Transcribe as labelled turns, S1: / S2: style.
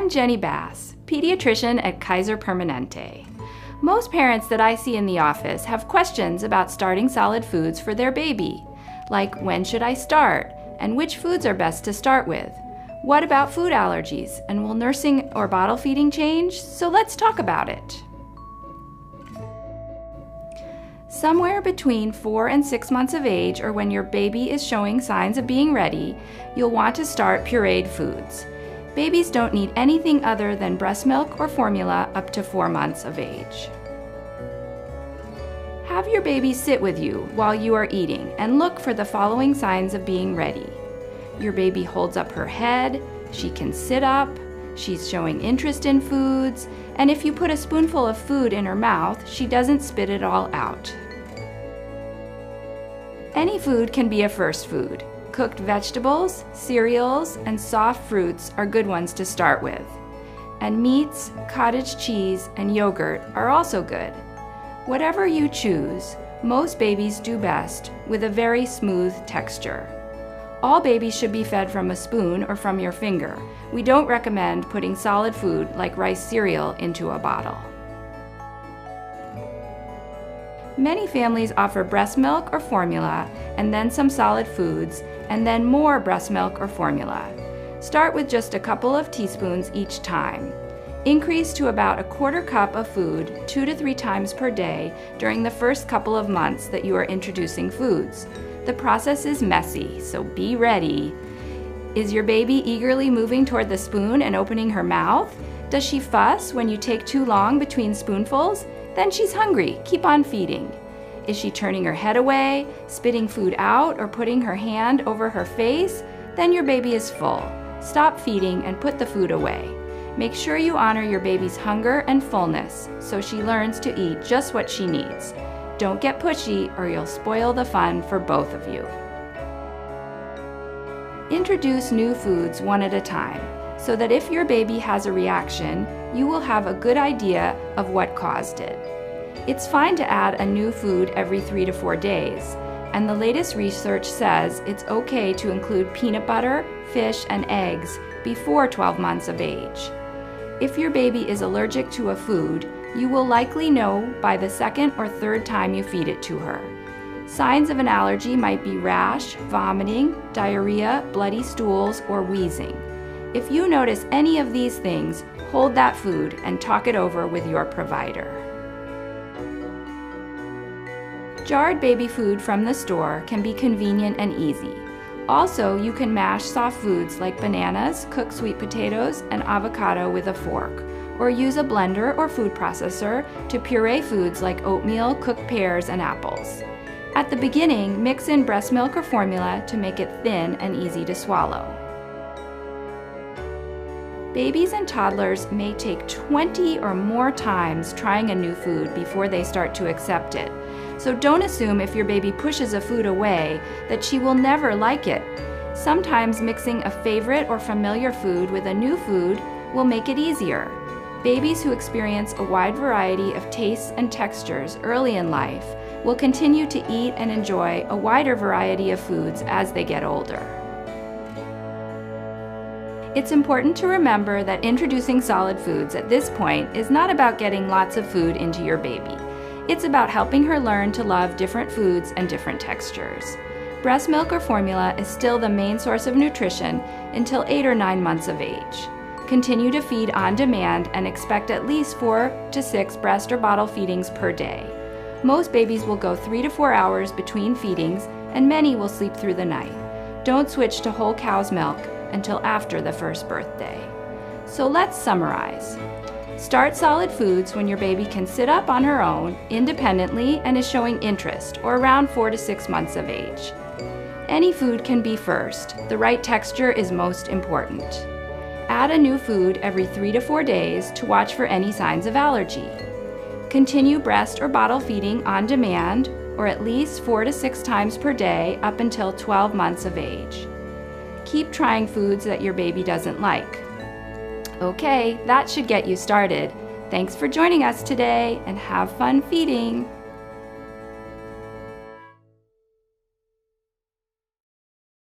S1: I'm Jenny Bass, pediatrician at Kaiser Permanente. Most parents that I see in the office have questions about starting solid foods for their baby, like when should I start, and which foods are best to start with? What about food allergies, and will nursing or bottle feeding change? So let's talk about it. Somewhere between 4 and 6 months of age, or when your baby is showing signs of being ready, you'll want to start pureed foods. Babies don't need anything other than breast milk or formula up to 4 months of age. Have your baby sit with you while you are eating and look for the following signs of being ready. Your baby holds up her head, she can sit up, she's showing interest in foods, and if you put a spoonful of food in her mouth, she doesn't spit it all out. Any food can be a first food. Cooked vegetables, cereals, and soft fruits are good ones to start with. And meats, cottage cheese, and yogurt are also good. Whatever you choose, most babies do best with a very smooth texture. All babies should be fed from a spoon or from your finger. We don't recommend putting solid food like rice cereal into a bottle. Many families offer breast milk or formula, and then some solid foods, and then more breast milk or formula. Start with just a couple of teaspoons each time. Increase to about a quarter cup of food 2 to 3 times per day during the first couple of months that you are introducing foods. The process is messy, so be ready. Is your baby eagerly moving toward the spoon and opening her mouth? Does she fuss when you take too long between spoonfuls? Then she's hungry. Keep on feeding. Is she turning her head away, spitting food out, or putting her hand over her face? Then your baby is full. Stop feeding and put the food away. Make sure you honor your baby's hunger and fullness so she learns to eat just what she needs. Don't get pushy or you'll spoil the fun for both of you. Introduce new foods one at a time so that if your baby has a reaction, you will have a good idea of what caused it. It's fine to add a new food every 3 to 4 days, and the latest research says it's okay to include peanut butter, fish, and eggs before 12 months of age. If your baby is allergic to a food, you will likely know by the 2nd or 3rd time you feed it to her. Signs of an allergy might be rash, vomiting, diarrhea, bloody stools, or wheezing. If you notice any of these things, hold that food and talk it over with your provider. Jarred baby food from the store can be convenient and easy. Also, you can mash soft foods like bananas, cooked sweet potatoes, and avocado with a fork, or use a blender or food processor to puree foods like oatmeal, cooked pears, and apples. At the beginning, mix in breast milk or formula to make it thin and easy to swallow. Babies and toddlers may take 20 or more times trying a new food before they start to accept it. So don't assume if your baby pushes a food away that she will never like it. Sometimes mixing a favorite or familiar food with a new food will make it easier. Babies who experience a wide variety of tastes and textures early in life will continue to eat and enjoy a wider variety of foods as they get older. It's important to remember that introducing solid foods at this point is not about getting lots of food into your baby. It's about helping her learn to love different foods and different textures. Breast milk or formula is still the main source of nutrition until 8 or 9 months of age. Continue to feed on demand and expect at least 4 to 6 breast or bottle feedings per day. Most babies will go 3 to 4 hours between feedings, and many will sleep through the night. Don't switch to whole cow's milk until after the first birthday. So let's summarize. Start solid foods when your baby can sit up on her own independently and is showing interest, or around 4 to 6 months of age. Any food can be first. The right texture is most important. Add a new food every 3 to 4 days to watch for any signs of allergy. Continue breast or bottle feeding on demand, or at least 4 to 6 times per day up until 12 months of age. Keep trying foods that your baby doesn't like. Okay, that should get you started. Thanks for joining us today, and have fun feeding.